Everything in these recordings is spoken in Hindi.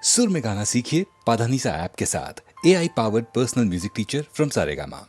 सुर में गाना सीखिए पाधानीसा ऐप के साथ। AI powered personal music teacher from Saregama.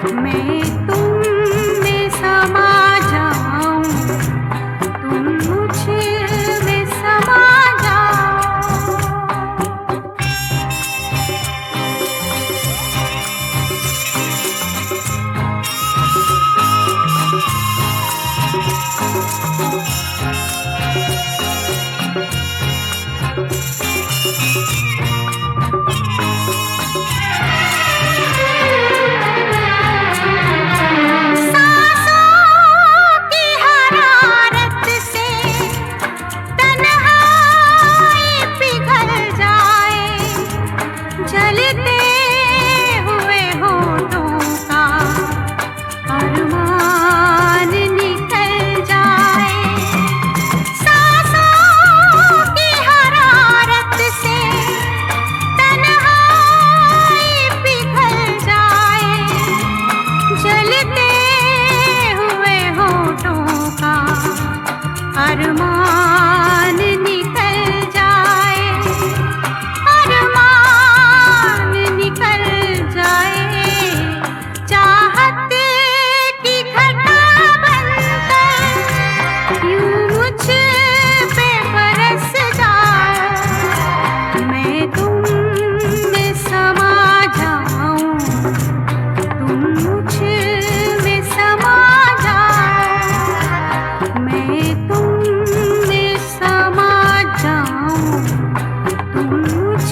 मैं तुम में समा जाऊं, तुम मुझ में समा जाओ। अरमान निकल जाए, अरमान निकल जाए, चाहत की घटा बनकर यूं मुझ पे बरस जाए। मैं तुम में समा जाऊं, तुम मुझ में समा जाओ। मैं तुम में समा जाऊं, तुम मुझ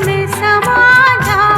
में समा जाओ।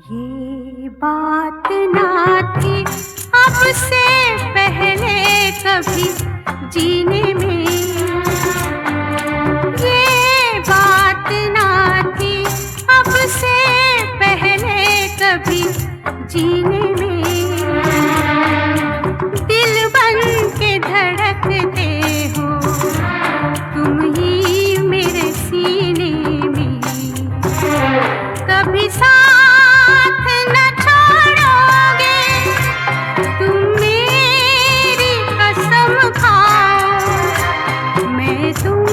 ये बात ना थी अब से पहले कभी जीने में, ये बात ना थी अब से पहले कभी जीने में। दिल बन के धड़कते हो तुम ही मेरे सीने में, कभी साथ न छोड़ोगे तुम मेरी कसम खाओ। मैं तुम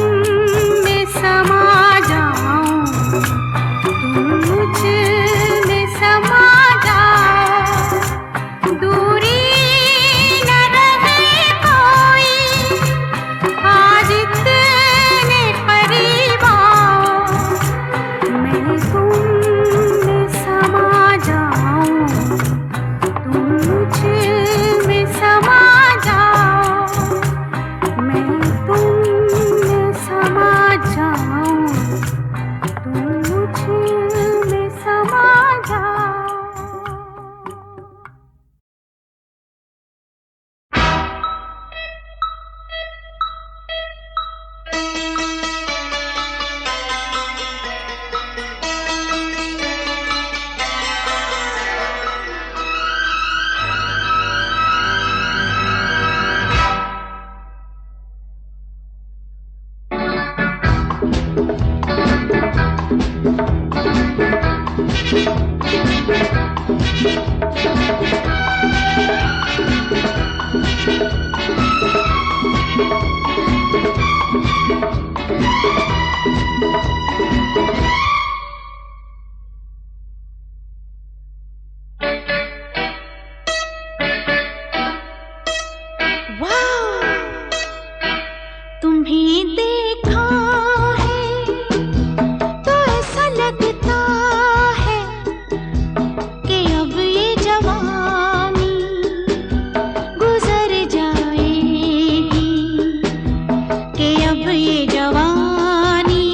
में समा जाऊं, तुम मुझ में समा जाओ। दूरी न रहे कोई, आज इतने करीब आओ। मैं तुम में समा जाऊं, तुम मुझ में समा जाओ। मैं तुम में समा जाऊं, तुम मुझ में समा जाओ। तुम्हें देखा है तो ऐसा लगता है कि अब ये जवानी गुजर जाएगी, कि अब ये जवानी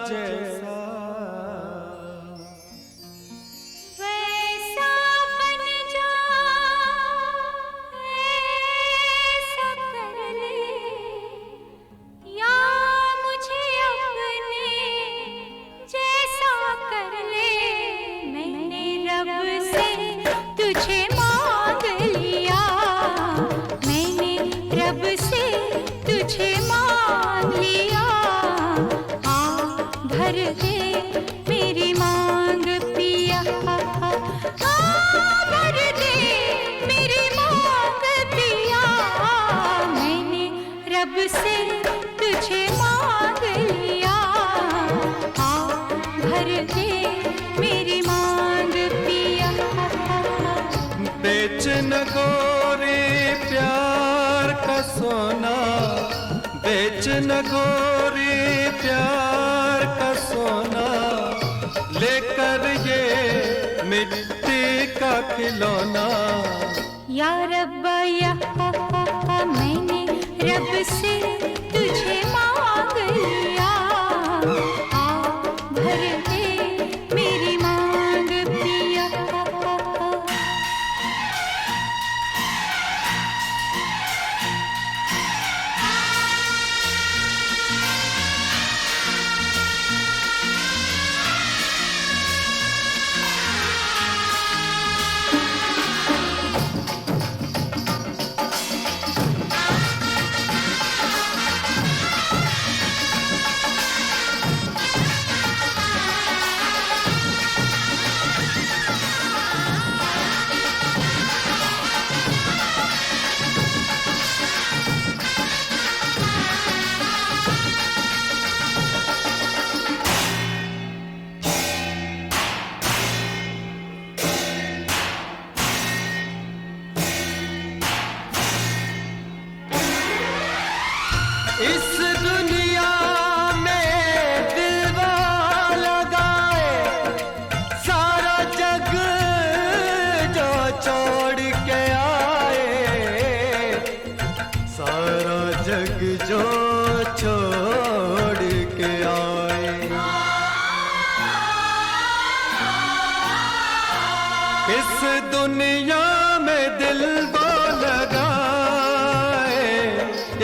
जैसा वैसा बन जा, ऐसा कर ले, या मुझे अपने जैसा कर ले। मैंने रब से तुझे मांग लिया, मैंने रब से तुझे मांग लिया। आ भर दे मेरी मांग पिया, आ भर दे मेरी मांग पिया। मैंने रब से तुझे मांग लिया, आ भर दे मेरी मांग पिया। बेच न गोरे प्यार का सोना, बेच न गोरे प्यार का सोना, लेकर ये मिट्टी का खिलौना। या रब्बा या मैंने रब से तुझे मांग लिया, आ भर दे मेरी मांग पिया। इस दुनिया में दिलवा लगाए, सारा जग जो छोड़ के आए, सारा जग जो छोड़ के आए। इस दुनिया में दिल वो लगाए,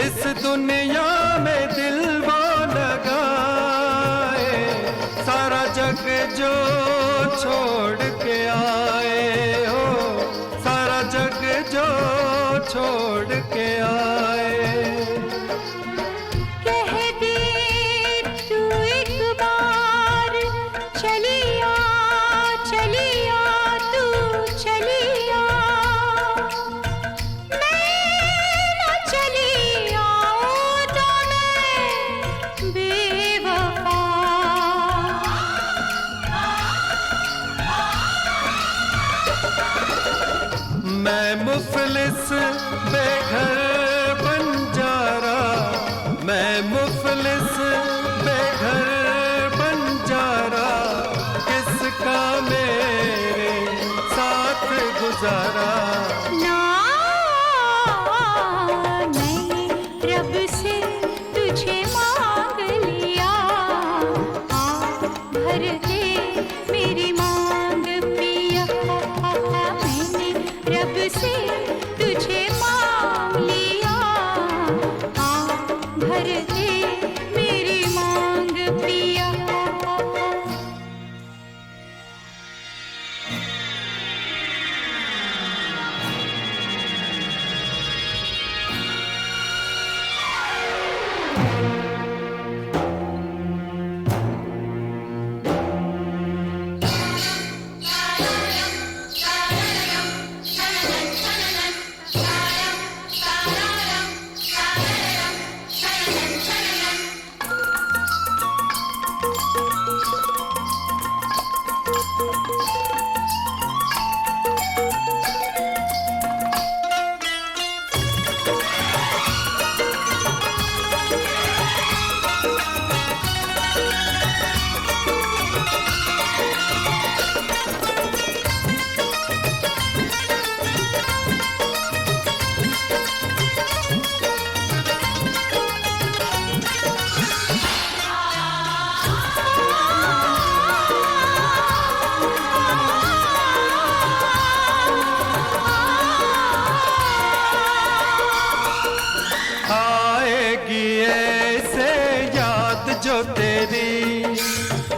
इस दुनिया में दिल वो लगाए, सारा जग जो छोड़ के आए हो, सारा जग जो छोड़ के आए। कह दे तू एक बार चलिया, चलिया तू चलिया, मैं न चली आऊं तो मैं बेवफा। मैं मुफलिस बेघर बंजारा, मैं मुफलिस बेघर बंजारा, किसका मेरे साथ गुजारा। ना मैंने रब से तुझे मांग लिया, आ भर दे मेरी मांग पिया। मैंने रब से तुझे मांग लिया, आ भर दे मेरी मांग पिया।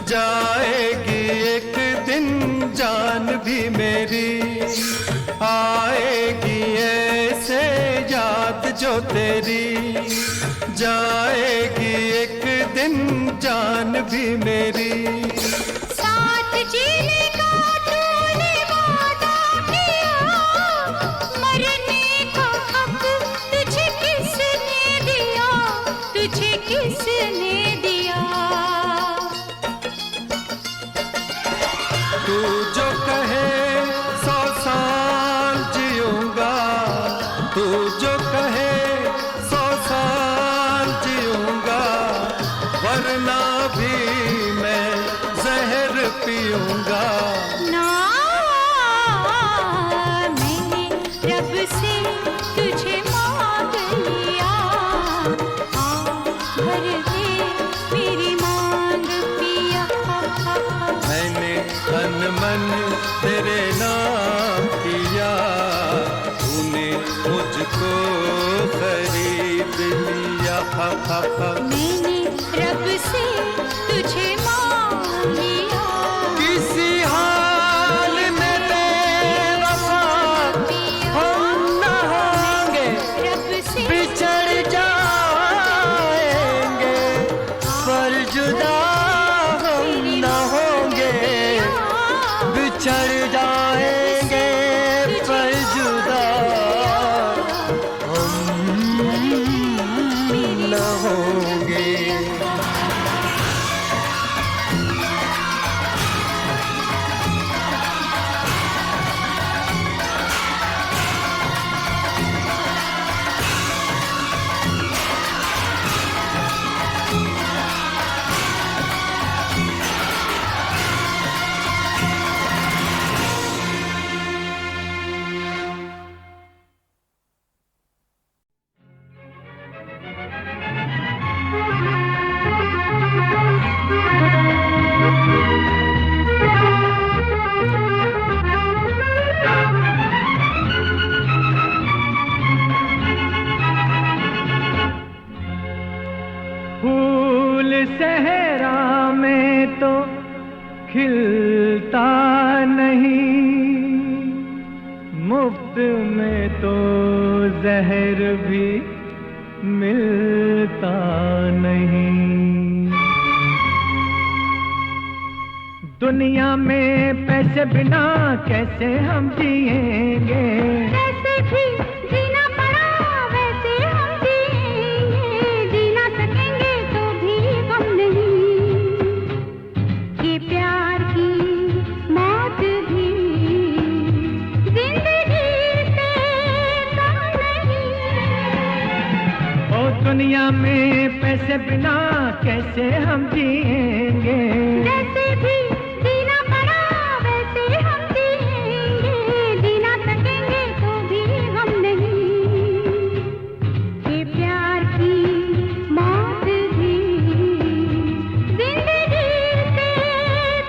जाएगी एक दिन जान भी मेरी, आएगी ऐसे याद जो तेरी, जाएगी एक दिन जान भी मेरी। साथ जीने का तूने वादा किया, मरने का हक तुझे किसने दिया, तुझे किसने दिया। तू जो कहे 100 साल जीऊंगा, तू जो कहे 100 साल जीऊंगा, वरना भी मैं जहर पीऊंगा। ना मैंने रब से तुझे मांग लिया, आ भर दे मेरी मांग पिया। मैंने तन मन तेरे नाम किया, तूने मुझको खरीद लिया। मैंने रब से तुझे मांग लिया, किसी हाल में बेवफा हम न होंगे, रब से बिछड़ जाएंगे पर जुदा हम न होंगे, बिछड़ जाएंगे पर जुदा हम न होंगे। फूल सहरा में तो खिलता नहीं, मुफ्त में तो जहर भी मिलता नहीं। दुनिया में पैसे बिना कैसे हम जिएंगे, कैसे भी जीना पड़ा वैसे हम जिएंगे, जी ना सकेंगे तो भी गम नहीं। ये प्यार की मौत भी जिंदगी से कम नहीं। ओ दुनिया में पैसे बिना कैसे हम जिएंगे, कैसे भी जीना पड़ा वैसे हम जिएंगे, जी ना सकेंगे तो भी गम नहीं। ये प्यार की मौत भी जिंदगी से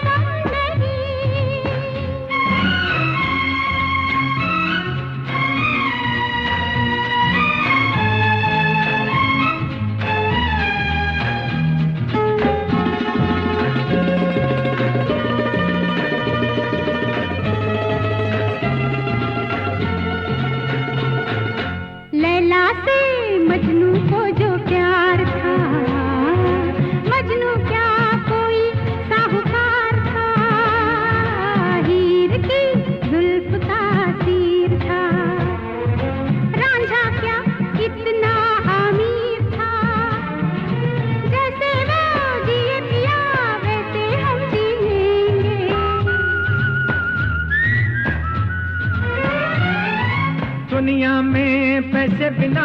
कम नहीं। लैला से मजनू को जो प्यार था, मजनू क्या कोई साहूकार था, हीर की जुल्फ का तीर था, रांझा क्या कितना अमीर था, जैसे वो जिए पिया वैसे हम जिएंगे। दुनिया में पैसे बिना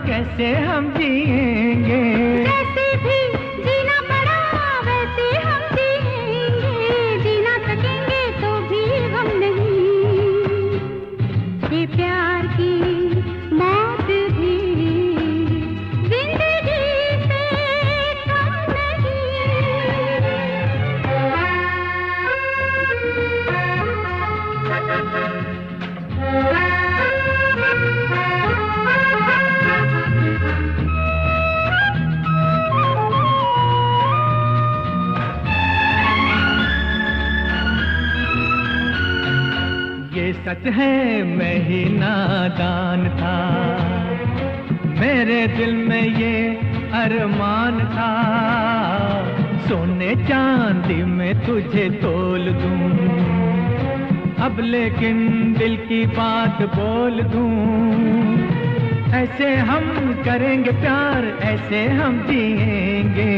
कैसे हम जिएंगे, कैसे भी जीना पड़ा वैसे हम जिएंगे, जी ना सकेंगे तो भी गम नहीं। ये प्यार की मौत भी जिंदगी से कम नहीं। सच है मैं ही नादान था, मेरे दिल में ये अरमान था, सोने चांदी में तुझे तोल दूं, अब लेकिन दिल की बात बोल दूं, ऐसे हम करेंगे प्यार, ऐसे हम जिएंगे।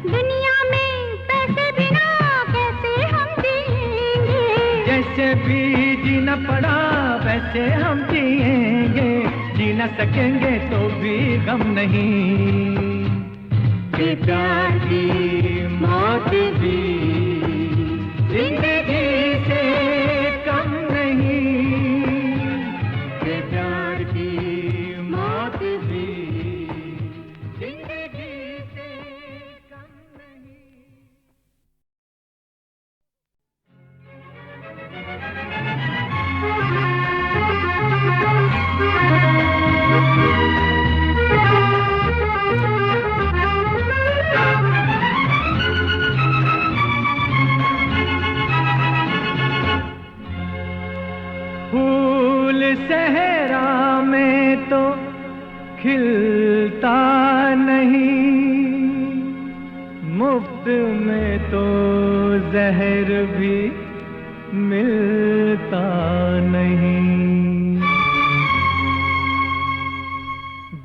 दुनिया में पैसे बिना कैसे हम जिएंगे, जैसे भी जीना पड़ा वैसे हम जिएंगे, जी न सकेंगे तो भी गम नहीं, कि प्यार की मौत भी जिंदगी से कम नहीं, कि प्यार की मौत भी जिंदगी से कम नहीं। फूल सहरा में तो खिलता नहीं, मुफ्त में तो जहर भी मिलता नहीं।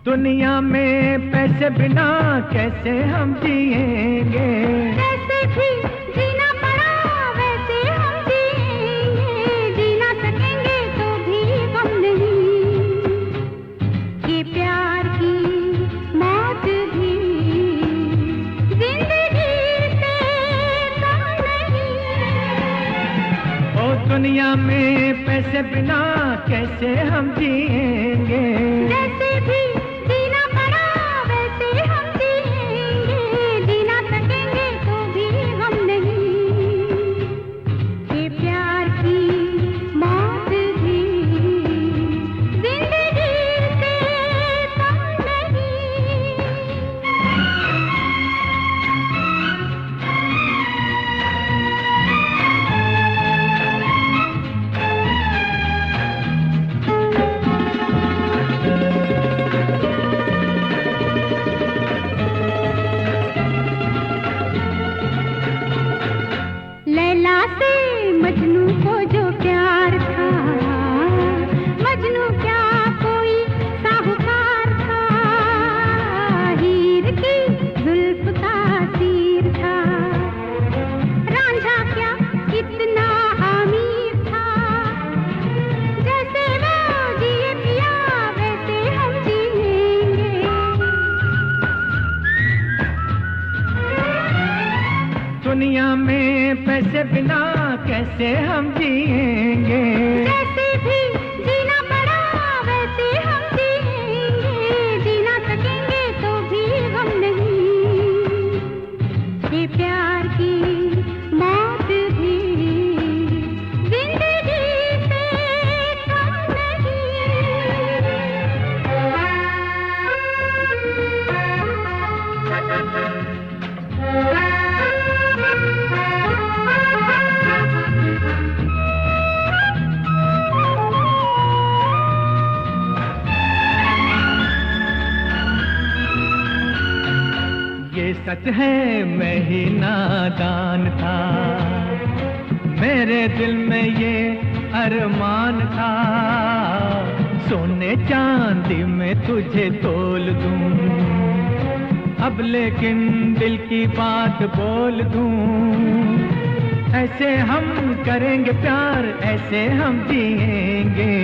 दुनिया में पैसे बिना कैसे हम जिएंगे, जैसे भी जीना पड़ा वैसे हम जिएंगे, जी ना सकेंगे तो भी गम नहीं, कि प्यार की मौत भी जिंदगी से कम नहीं। ओ दुनिया में पैसे बिना कैसे हम जिएंगे, जैसे भी जीना पड़ा वैसे हम जिएंगे, जी ना सकेंगे तो भी गम नहीं, कि प्यार की मौत भी जिंदगी से कम नहीं। लैला से मजनू को जो प्यार था, मजनू क्या कोई साहूकार था, हीर की जुल्फ का तीर था, रांझा क्या कितना अमीर था, जैसे वो जिए पिया वैसे हम जिएंगे। दुनिया में पैसे बिना कैसे हम जिएंगे, जैसे भी जीना पड़ा वैसे हम जिएंगे, जी ना सकेंगे तो भी गम नहीं, कि प्यार की मौत भी जिंदगी से कम नहीं। ये सच है मैं ही नादान था, मेरे दिल में ये अरमान था, सोने चांदी में तुझे तोल दूं, अब लेकिन दिल की बात बोल दूं, ऐसे हम करेंगे प्यार, ऐसे हम जिएंगे।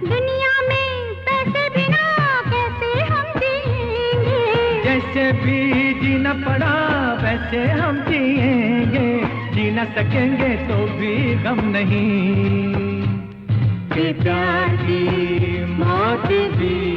दुनिया में पैसे बिना कैसे हम जिएंगे, जैसे भी जीना पड़ा वैसे हम जिएंगे, जी न सकेंगे तो भी गम नहीं, कि प्यार की मौत भी